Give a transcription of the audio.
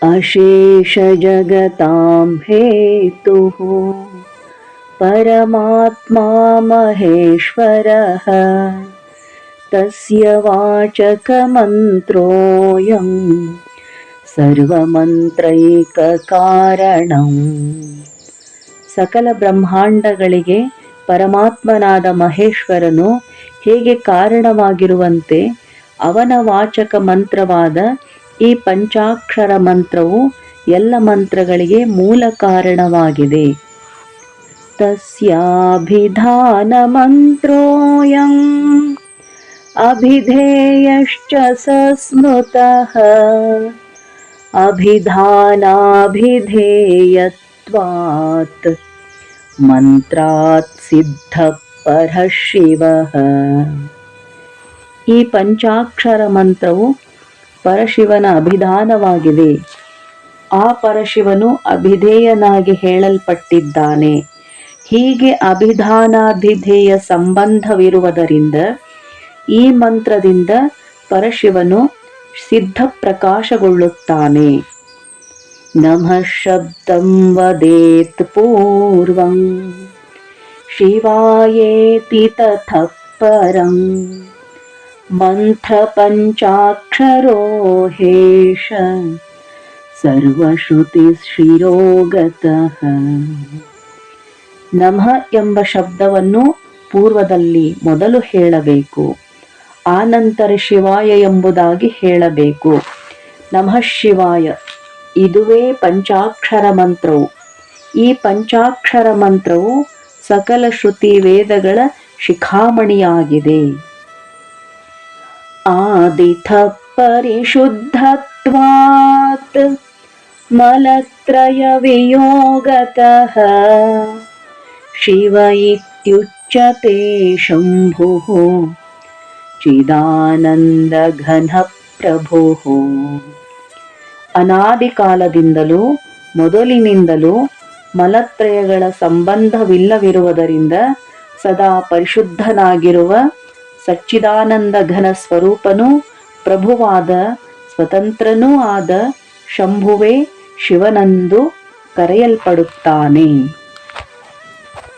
ಅಶೇಷ ಜಗತಾಂ ಹೇತುಃ ಪರಮಾತ್ಮ ಮಹೇಶ್ವರಃ ತಸ್ಯ ವಾಚಕ ಮಂತ್ರೋಯಂ ಸರ್ವಮಂತ್ರೈಕ ಕಾರಣಂ. ಸಕಲ ಬ್ರಹ್ಮಾಂಡಗಳಿಗೆ ಪರಮಾತ್ಮನಾದ ಮಹೇಶ್ವರನು ಹೇಗೆ ಕಾರಣವಾಗಿರುವಂತೆ ಅವನ ವಾಚಕ ಮಂತ್ರವಾದ ಈ ಪಂಚಾಕ್ಷರ ಮಂತ್ರವು ಎಲ್ಲ ಮಂತ್ರಗಳಿಗೆ ಮೂಲ ಕಾರಣವಾಗಿದೆ. ತಸ್ಯಾಭಿಧಾನ ಮಂತ್ರೋಯಂ ಅಭಿಧೇಯಶ್ಚ ಸಸ್ಮೃತಃ ಅಭಿಧಾನಾಭಿಧೇಯತ್ವಾತ್ ಮಂತ್ರಾತ್ ಸಿದ್ಧ ಪರಶಿವಃ. ಈ ಪಂಚಾಕ್ಷರ ಮಂತ್ರವು ಪರಶಿವನ ಅಭಿಧಾನವಾಗಿದೆ. ಆ ಪರಶಿವನು ಅಭಿಧೇಯನಾಗಿ ಹೇಳಲ್ಪಟ್ಟಿದ್ದಾನೆ. ಹೀಗೆ ಅಭಿಧಾನಾಭಿಧೇಯ ಸಂಬಂಧವಿರುವುದರಿಂದ ಈ ಮಂತ್ರದಿಂದ ಪರಶಿವನು ಸಿದ್ಧ ಪ್ರಕಾಶಗೊಳ್ಳುತ್ತಾನೆ. ನಮಃ ಶಬ್ದಂ ವದೇತ್ ಪೂರ್ವಂ ಶಿವಾಯೇತಿ ತತಃ ಪರಂ ಮಂತ್ರ ಪಂಚಾಕ್ಷರೋ ಹೇಷ ಸರ್ವಶ್ರುತಿ ಶಿರೋಗತಃ. ನಮಃ ಎಂಬ ಶಬ್ದವನ್ನು ಪೂರ್ವದಲ್ಲಿ ಮೊದಲು ಹೇಳಬೇಕು, ಆನಂತರ ಶಿವಾಯ ಎಂಬುದಾಗಿ ಹೇಳಬೇಕು. ನಮಃ ಶಿವಾಯ ಇದುವೇ ಪಂಚಾಕ್ಷರ ಮಂತ್ರವು. ಈ ಪಂಚಾಕ್ಷರ ಮಂತ್ರವು ಸಕಲ ಶ್ರುತಿ ವೇದಗಳ ಶಿಖಾಮಣಿಯಾಗಿದೆ. ಆದಿಥ ಪರಿಶುದ್ಧತ್ವಾತ್ ಮಲತ್ರಯ ವಿಯೋಗತಃ ಶಿವ ಇತ್ಯುಚ್ಯತೆ ಶಂಭುಃ ಚಿದಾನಂದ ಘನ ಪ್ರಭುಃ. ಅನಾದಿ ಕಾಲದಿಂದಲೂ ಮೊದಲಿನಿಂದಲೂ ಮಲತ್ರಯಗಳ ಸಂಬಂಧವಿಲ್ಲವಿರುವುದರಿಂದ ಸದಾ ಪರಿಶುದ್ಧನಾಗಿರುವ ಸಚ್ಚಿದಾನಂದ ಘನ ಸ್ವರೂಪನೂ ಪ್ರಭುವಾದ ಸ್ವತಂತ್ರನೂ ಆದ ಶಂಭುವೇ ಶಿವನೆಂದು ಕರೆಯಲ್ಪಡುತ್ತಾನೆ.